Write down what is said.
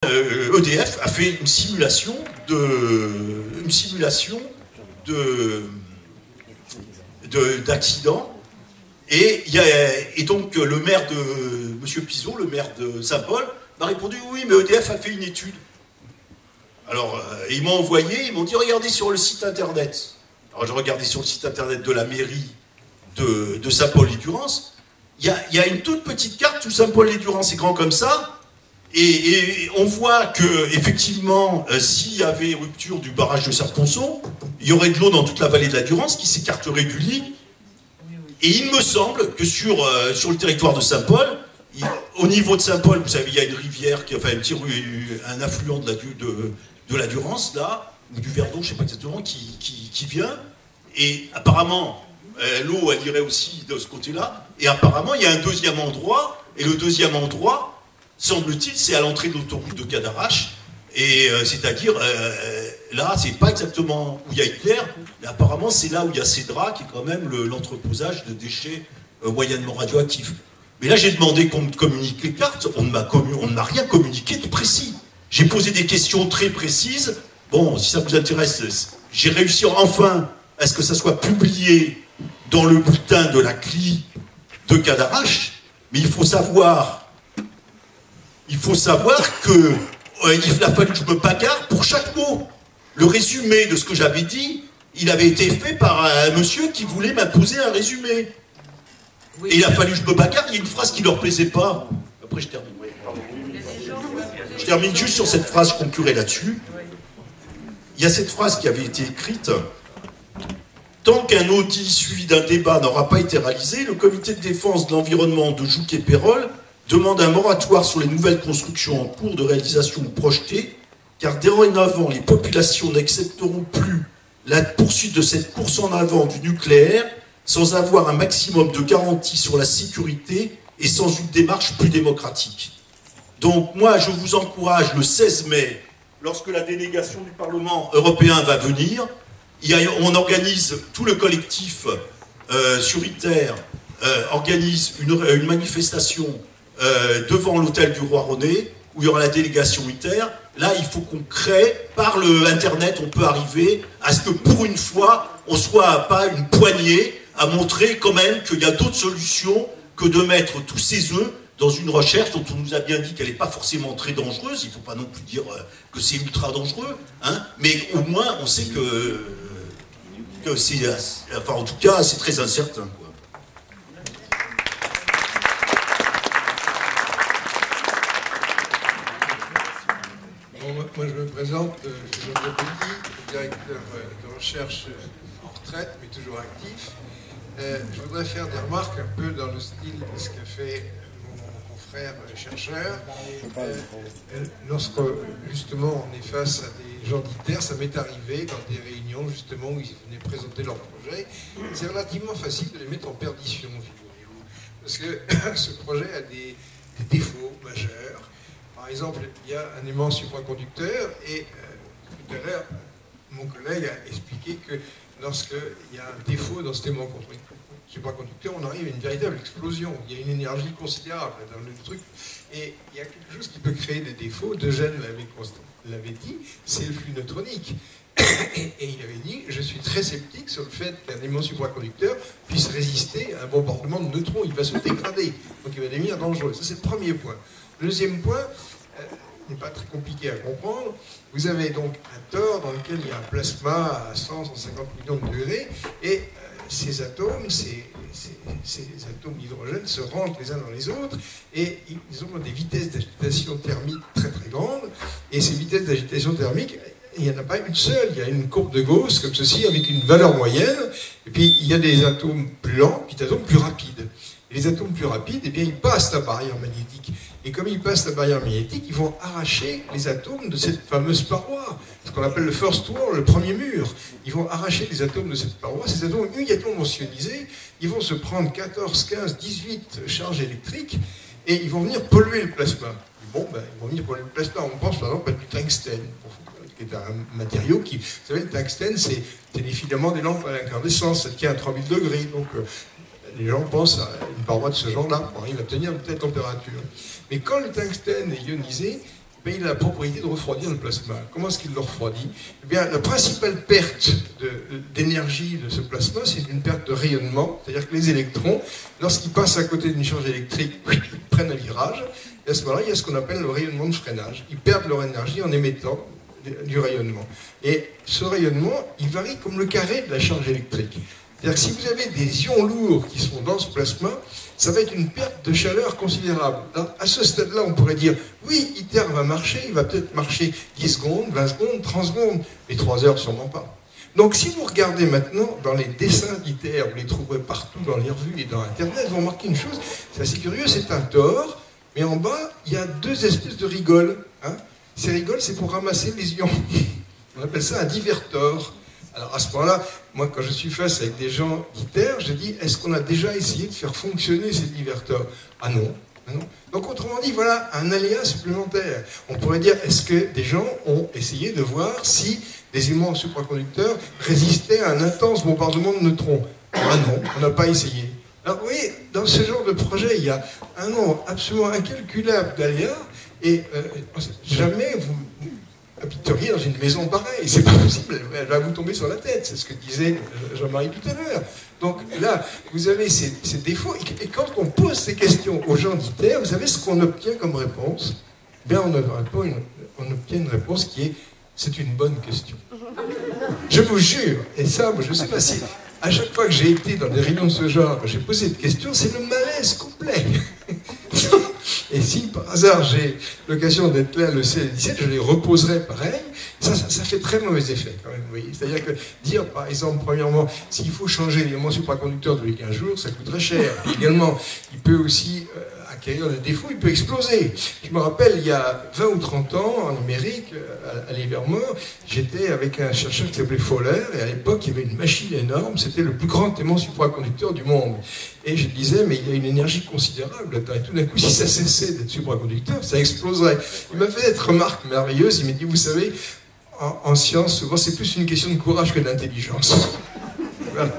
EDF a fait une simulation d'accident et donc le maire de Monsieur Pizot, le maire de Saint-Paul, m'a répondu oui, mais EDF a fait une étude. Alors ils m'ont envoyé, ils m'ont dit regardez sur le site internet. Alors j'ai regardé sur le site internet de la mairie de Saint-Paul-et-Durance. Il y a une toute petite carte où Saint-Paul-et-Durance est grand comme ça. Et on voit que effectivement, s'il y avait rupture du barrage de Serponçon, il y aurait de l'eau dans toute la vallée de la Durance qui s'écarterait du lit. Et il me semble que sur le territoire de Saint-Paul, au niveau de Saint-Paul, vous savez, il y a une rivière, un affluent de la Durance, là, ou du Verdon, je ne sais pas exactement, qui vient. Et apparemment, l'eau, elle irait aussi de ce côté-là. Et apparemment, il y a un deuxième endroit, et le deuxième endroit, semble-t-il, c'est à l'entrée de l'autoroute de Cadarache, et c'est-à-dire, là, c'est pas exactement où il y a Hitler, mais apparemment, c'est là où il y a Cédra, qui est quand même l'entreposage de déchets moyennement radioactifs. Mais là, j'ai demandé qu'on me communique les cartes, on ne m'a rien communiqué de précis. J'ai posé des questions très précises. Bon, si ça vous intéresse, j'ai réussi enfin à ce que ça soit publié dans le bulletin de la CLI de Cadarache, mais il faut savoir que il a fallu que je me bagarre pour chaque mot. Le résumé de ce que j'avais dit, il avait été fait par un monsieur qui voulait m'imposer un résumé. Oui. Et il a fallu que je me bagarre, il y a une phrase qui ne leur plaisait pas. Après je termine. Je termine juste sur cette phrase, je conclurai là-dessus. Il y a cette phrase qui avait été écrite. Tant qu'un audit suivi d'un débat n'aura pas été réalisé, le comité de défense de l'environnement de Jouques-et-Pérol demande un moratoire sur les nouvelles constructions en cours de réalisation ou projetées, car dorénavant, les populations n'accepteront plus la poursuite de cette course en avant du nucléaire sans avoir un maximum de garanties sur la sécurité et sans une démarche plus démocratique. Donc moi, je vous encourage le 16 mai, lorsque la délégation du Parlement européen va venir, on organise, tout le collectif sur ITER organise une manifestation devant l'hôtel du Roi René, où il y aura la délégation ITER. Là, il faut qu'on crée, par le Internet, on peut arriver à ce que pour une fois, on soit pas une poignée à montrer quand même qu'il y a d'autres solutions que de mettre tous ces œufs dans une recherche dont on nous a bien dit qu'elle n'est pas forcément très dangereuse. Il ne faut pas non plus dire que c'est ultra dangereux, hein, mais au moins on sait que c'est, enfin en tout cas, c'est très incertain, quoi. Moi, je me présente, Jean-Pierre Petit, directeur de recherche en retraite, mais toujours actif. Je voudrais faire des remarques un peu dans le style de ce qu'a fait mon confrère chercheur. Lorsque, justement, on est face à des gens d'ITER, ça m'est arrivé dans des réunions, justement, où ils venaient présenter leur projet. C'est relativement facile de les mettre en perdition, figurez-vous. Parce que ce projet a des défauts majeurs. Par exemple, il y a un aimant supraconducteur et tout à l'heure, mon collègue a expliqué que lorsqu'il y a un défaut dans cet aimant supraconducteur, on arrive à une véritable explosion. Il y a une énergie considérable dans le truc. Et il y a quelque chose qui peut créer des défauts. Eugène l'avait dit, c'est le flux neutronique. Et il avait dit, je suis très sceptique sur le fait qu'un aimant supraconducteur puisse résister à un bombardement de neutrons. Il va se dégrader. Donc il va devenir dangereux. Ça, c'est le premier point. Le deuxième point, n'est pas très compliqué à comprendre. Vous avez donc un tor dans lequel il y a un plasma à 100-150 millions de degrés, et ces atomes, ces atomes d'hydrogène se rangent les uns dans les autres, et ils ont des vitesses d'agitation thermique très très grandes, et ces vitesses d'agitation thermique, il n'y en a pas une seule, il y a une courbe de Gauss comme ceci, avec une valeur moyenne, et puis il y a des atomes plus lents, puis des atomes plus rapides. Et les atomes plus rapides, eh bien, ils passent la barrière magnétique. Et comme ils passent la barrière magnétique, ils vont arracher les atomes de cette fameuse paroi, ce qu'on appelle le first wall, le premier mur. Ils vont arracher les atomes de cette paroi. Ces atomes immédiatement vont s'ioniser, ils vont se prendre 14, 15, 18 charges électriques, et ils vont venir polluer le plasma. Bon, ben, ils vont venir polluer le plasma. On pense par exemple à du tungstène, qui est un matériau qui... Vous savez, le tungstène, c'est les filaments des lampes à l'incandescence, ça tient à 3000 degrés, donc... les gens pensent à une paroi de ce genre-là, on arrive à tenir une telle température. Mais quand le tungstène est ionisé, ben, il a la propriété de refroidir le plasma. Comment est-ce qu'il le refroidit? Eh bien, la principale perte d'énergie de ce plasma, c'est une perte de rayonnement, c'est-à-dire que les électrons, lorsqu'ils passent à côté d'une charge électrique, ils prennent un virage, et à ce moment-là, il y a ce qu'on appelle le rayonnement de freinage. Ils perdent leur énergie en émettant du rayonnement. Et ce rayonnement, il varie comme le carré de la charge électrique. C'est-à-dire que si vous avez des ions lourds qui sont dans ce plasma, ça va être une perte de chaleur considérable. À ce stade-là, on pourrait dire, oui, ITER va marcher, il va peut-être marcher 10 secondes, 20 secondes, 30 secondes, mais 3 heures sûrement pas. Donc si vous regardez maintenant dans les dessins d'ITER, vous les trouverez partout dans les revues et dans Internet, vous remarquez une chose, c'est assez curieux, c'est un tore, mais en bas, il y a 2 espèces de rigoles. Hein. Ces rigoles, c'est pour ramasser les ions. On appelle ça un divertor. Alors à ce moment-là, moi quand je suis face avec des gens d'ITER, je dis, est-ce qu'on a déjà essayé de faire fonctionner ces diverteurs? Ah non, ah non. Donc autrement dit, voilà un aléa supplémentaire. On pourrait dire, est-ce que des gens ont essayé de voir si des aimants supraconducteurs résistaient à un intense bombardement de neutrons? Ah non, on n'a pas essayé. Alors vous voyez, dans ce genre de projet, il y a un nombre absolument incalculable d'aléas, et jamais vous habiteriez dans une maison pareille, c'est pas possible, elle va vous tomber sur la tête, c'est ce que disait Jean-Marie tout à l'heure. Donc là, vous avez ces défauts, et quand on pose ces questions aux gens d'ITER, vous savez ce qu'on obtient comme réponse? Bien, on obtient une réponse qui est, c'est une bonne question. Je vous jure, et ça, je sais pas si, à chaque fois que j'ai été dans des réunions de ce genre, j'ai posé cette question, c'est le malaise complet. Et si par hasard j'ai l'occasion d'être là le 16 et 17, je les reposerai pareil. Ça fait très mauvais effet quand même, vous voyez. C'est-à-dire que dire, par exemple, premièrement, s'il faut changer l'élément supraconducteur tous les 15 jours, ça coûterait cher. Et également, il peut aussi acquérir des défauts, il peut exploser. Je me rappelle, il y a 20 ou 30 ans, en Amérique, à Livermore, j'étais avec un chercheur qui s'appelait Fowler, et à l'époque, il y avait une machine énorme, c'était le plus grand aimant supraconducteur du monde. Et je disais, mais il y a une énergie considérable là-dedans. Et tout d'un coup, si ça cessait d'être supraconducteur, ça exploserait. Il m'a fait cette remarque merveilleuse. Il m'a dit, vous savez, en science, souvent, c'est plus une question de courage que d'intelligence. Voilà.